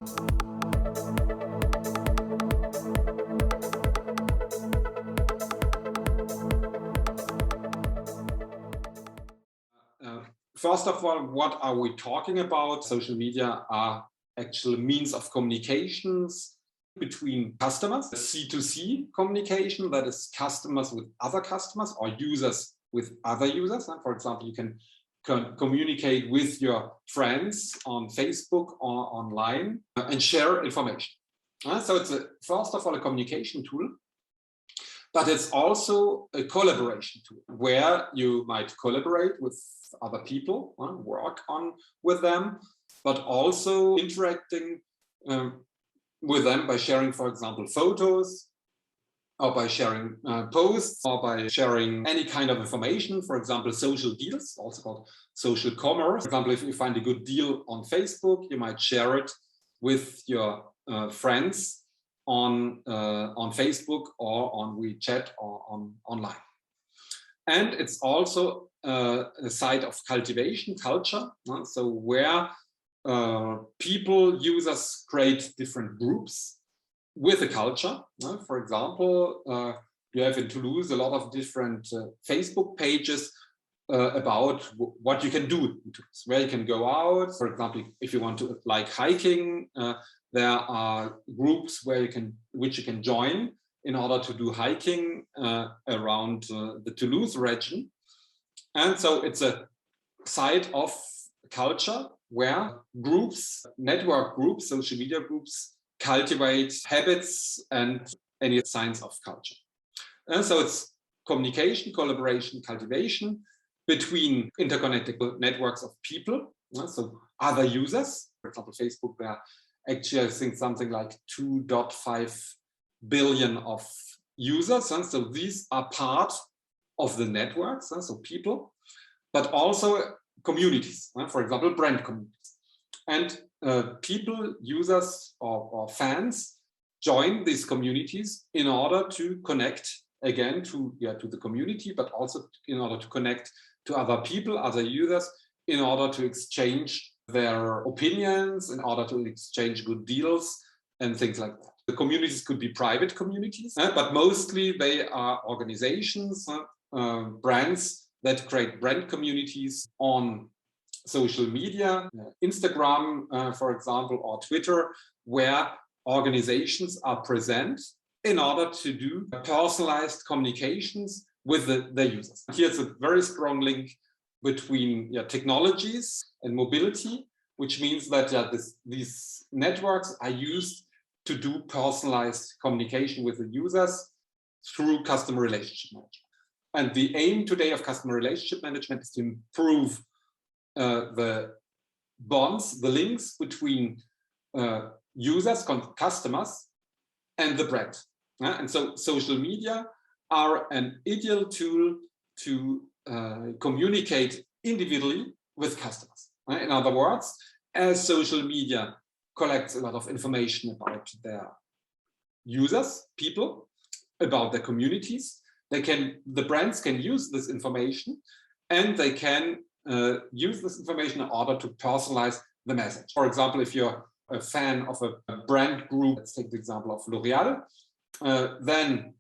Uh, First of all, what are we talking about? Social media are actual means of communications between customers, C2C communication, that is customers with other customers or users with other users. And for example, you can communicate with your friends on Facebook or online and share information. So it's first of all a communication tool, but it's also a collaboration tool where you might collaborate with other people, work on with them, but also interacting with them by sharing, for example, photos, or by sharing posts, or by sharing any kind of information, for example, social deals, also called social commerce. For example, if you find a good deal on Facebook, you might share it with your friends on Facebook or on WeChat or online. And it's also a site of cultivation, culture, so where people, users create different groups with a culture. For example, you have in Toulouse a lot of different Facebook pages about what you can do in Toulouse, where you can go out. For example, if you want to like hiking, there are groups which you can join in order to do hiking around the Toulouse region. And so it's a site of culture where groups, network groups, social media groups cultivate habits and any signs of culture. And so it's communication, collaboration, cultivation between interconnected networks of people. So other users, for example, Facebook, there actually I think something like 2.5 billion of users. And so these are part of the networks, so people, but also communities, for example, brand communities. And people, users or fans join these communities in order to connect again to the community, but also in order to connect to other people, other users, in order to exchange their opinions, in order to exchange good deals and things like that. The communities could be private communities, but mostly they are organizations, brands that create brand communities on social media, Instagram, for example, or Twitter, where organizations are present in order to do personalized communications with their users. Here's a very strong link between technologies and mobility, which means that these networks are used to do personalized communication with the users through customer relationship management. And the aim today of customer relationship management is to improve the bonds, the links between users, customers, and the brand. And so social media are an ideal tool to communicate individually with customers. In other words, as social media collects a lot of information about their users, people, about their communities, the brands can use this information, and they can use this information in order to personalize the message. For example, if you're a fan of a brand group, let's take the example of L'Oreal, then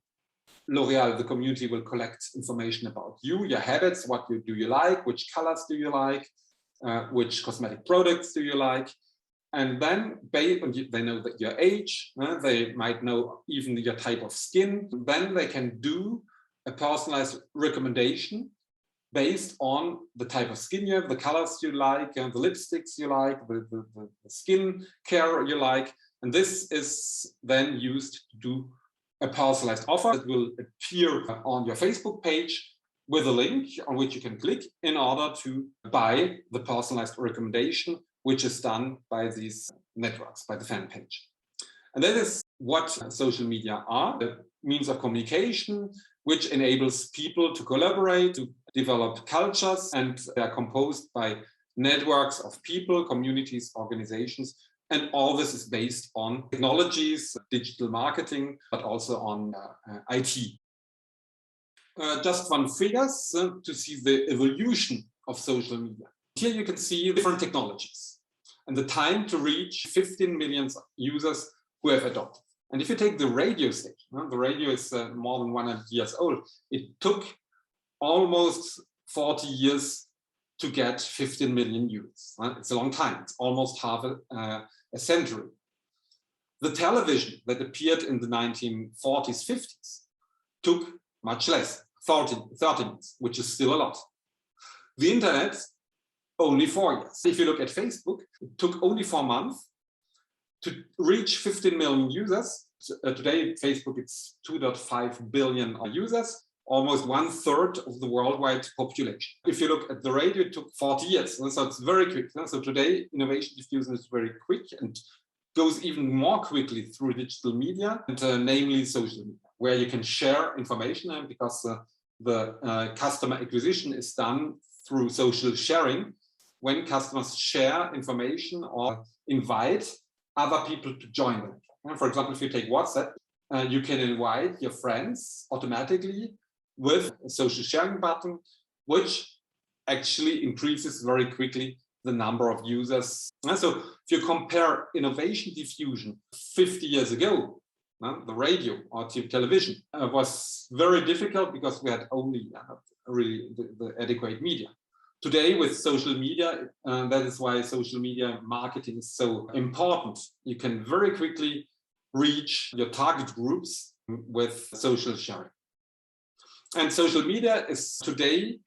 L'Oreal, the community, will collect information about you, your habits, what do you like, which colors do you like, which cosmetic products do you like. And then they know that your age, they might know even your type of skin. Then they can do a personalized recommendation based on the type of skin you have, the colors you like, and the lipsticks you like, the skin care you like. And this is then used to do a personalized offer that will appear on your Facebook page with a link on which you can click in order to buy the personalized recommendation, which is done by these networks, by the fan page. And that is what social media are, the means of communication, which enables people to collaborate, to develop cultures, and they are composed by networks of people, communities, organizations, and all this is based on technologies, digital marketing, but also on IT. Just one figures to see the evolution of social media. Here you can see different technologies. and the time to reach 15 million users who have adopted. And if you take the radio station, the radio is more than 100 years old, it took almost 40 years to get 15 million users. It's a long time. It's almost half a century. The television that appeared in the 1940s, 50s took much less, 30 years, which is still a lot. The internet, only 4 years. If you look at Facebook, it took only 4 months to reach 15 million users. Today, Facebook, it's 2.5 billion users, almost 1/3 of the worldwide population. If you look at the radio, it took 40 years. So it's very quick. So today, innovation diffusion is very quick and goes even more quickly through digital media, and namely social media, where you can share information, and because the customer acquisition is done through social sharing, when customers share information or invite other people to join them. And for example, if you take WhatsApp, you can invite your friends automatically with a social sharing button, which actually increases very quickly the number of users. And so if you compare innovation diffusion 50 years ago, the radio or television was very difficult because we had only really the adequate media. Today with social media, that is why social media marketing is so important. You can very quickly reach your target groups with social sharing. And social media is today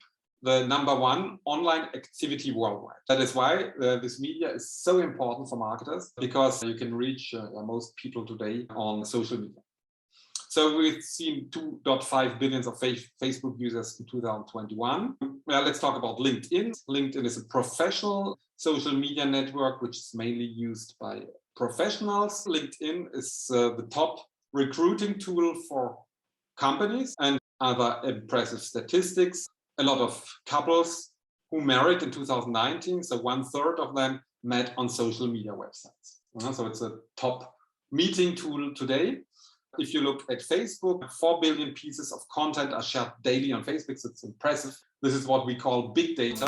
the #1 online activity worldwide. That is why this media is so important for marketers, because you can reach most people today on social media. So we've seen 2.5 billion of Facebook users in 2021. Well, let's talk about LinkedIn. LinkedIn is a professional social media network, which is mainly used by professionals. LinkedIn is the top recruiting tool for companies, and other impressive statistics. A lot of couples who married in 2019, so 1/3 of them met on social media websites. So it's a top meeting tool today. If you look at Facebook, 4 billion pieces of content are shared daily on Facebook, so it's impressive. This is what we call big data.